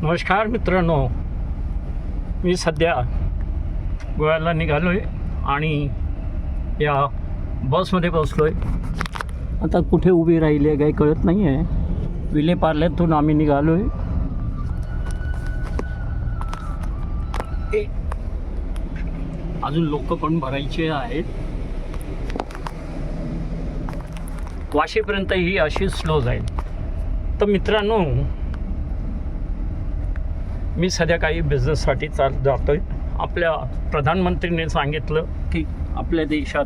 नमस्कार मित्रांनो, मी सध्या गोव्याला निघालो आहे आणि या बसमध्ये बसलो आहे. आता कुठे उभी राहिली आहे काही कळत नाही आहे. विलेपार्ल्यातून आम्ही निघालो आहे. अजून लोक पण भरायचे आहेत. वाशीपर्यंत ही अशी स्लो जाईल. तर मित्रांनो, मी सध्या काही बिझनेससाठी जातो आहे. आपल्या प्रधानमंत्रीने सांगितलं की आपल्या देशात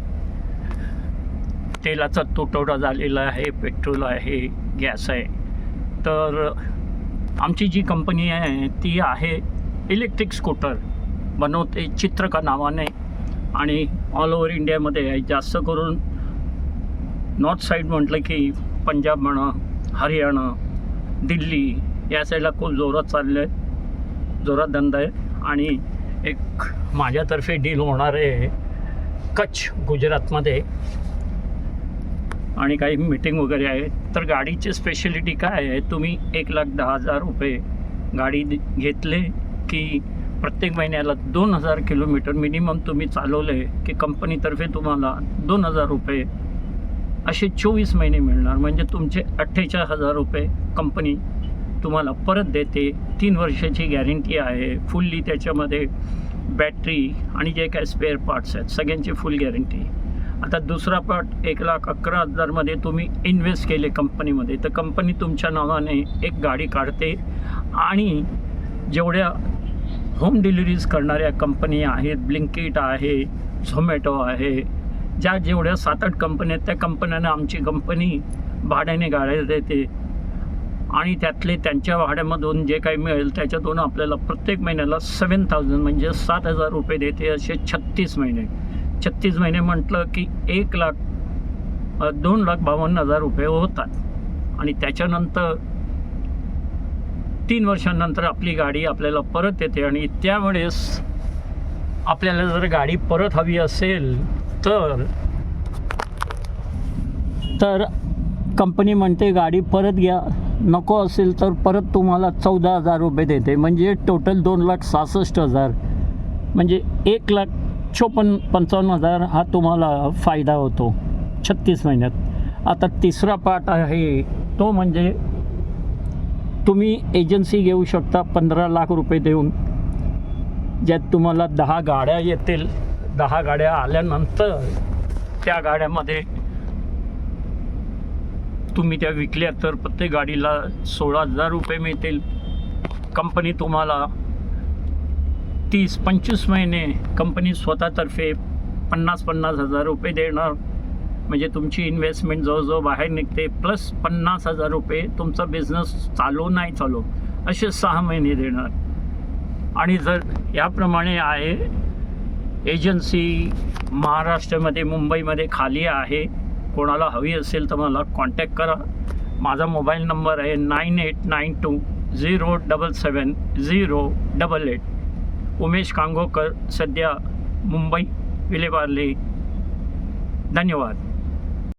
तेलाचा तुटवडा झालेला आहे, पेट्रोल आहे, गॅस आहे. तर आमची जी कंपनी आहे ती आहे इलेक्ट्रिक स्कूटर बनवते चित्रका नावाने आणि ऑल ओव्हर इंडियामध्ये आहे. जास्त करून नॉर्थ साईड म्हटलं की पंजाब म्हणा, हरियाणा, दिल्ली या साईडला खूप जोरात चाललं आहे, जोरात धंदा आहे. आणि एक माझ्यातर्फे डील होणार आहे कच्छ गुजरातमध्ये आणि काही मीटिंग वगैरे आहे. तर गाडीची स्पेशलिटी काय आहे, तुम्ही 1,10,000 रुपये गाडी घेतले की प्रत्येक महिन्याला 2,000 किलोमीटर मिनिमम तुम्ही चालवले की कंपनीतर्फे तुम्हाला 2,000 रुपये असे 24 महिने मिळणार. म्हणजे तुमचे 48,000 रुपये कंपनी तुम्हाला परत देते. 3 वर्षाची गॅरंटी आहे. फुल्ली त्याच्यामध्ये बॅटरी आणि जे काय स्पेअर पार्ट्स आहेत सगळ्यांची फुल गॅरंटी. आता दुसरा पार्ट 1,11,000मध्ये तुम्ही इन्व्हेस्ट केले कंपनीमध्ये, तर कंपनी तुमच्या नावाने एक गाडी काढते आणि जेवढ्या होम डिलिव्हरीज करणाऱ्या कंपनी आहेत, ब्लिंकिट आहे, झोमॅटो आहे, जेवढ्या 7-8 कंपन्या आहेत त्या कंपन्यांना आमची कंपनी भाड्याने गाड्या देते आणि त्यातले त्यांच्या भाड्यामधून जे काही मिळेल त्याच्यातून आपल्याला प्रत्येक महिन्याला 7,000 म्हणजे 7,000 रुपये देते. असे 36 महिने म्हटलं की 2,52,000 रुपये होतात. आणि त्याच्यानंतर 3 वर्षांनंतर आपली गाडी आपल्याला परत येते. आणि त्यावेळेस आपल्याला जर गाडी परत हवी असेल तर कंपनी म्हणते गाडी परत घ्या, नको असेल तर परत तुम्हाला 14,000 रुपये देते. म्हणजे टोटल 2,66,000 म्हणजे 1,55,000 हा तुम्हाला फायदा होतो 36 महिन्यात. आता तिसरा पार्ट आहे तो म्हणजे तुम्ही एजन्सी घेऊ शकता 15 लाख रुपये देऊन, ज्यात तुम्हाला 10 गाड्या येतील. 10 गाड्या आल्यानंतर त्या गाड्यामध्ये तुम्ही त्या विकल्या तर प्रत्येक गाडीला 16,000 रुपये मिळतील. कंपनी तुम्हाला 30-25 महिने कंपनी स्वतःतर्फे 50,000 रुपये देणार. म्हणजे तुमची इन्व्हेस्टमेंट जवळजवळ बाहेर निघते. प्लस 50,000 रुपये तुमचा बिझनेस चालू नाही चालू असे 6 महिने देणार. आणि जर याप्रमाणे आहे एजन्सी महाराष्ट्रामध्ये, मुंबईमध्ये खाली आहे. कोणाला हवी असेल तर मला कॉन्टॅक्ट करा. माझा मोबाईल नंबर आहे 9892077088. उमेश कांगोकर, सध्या मुंबई, विलेपार्ले. धन्यवाद.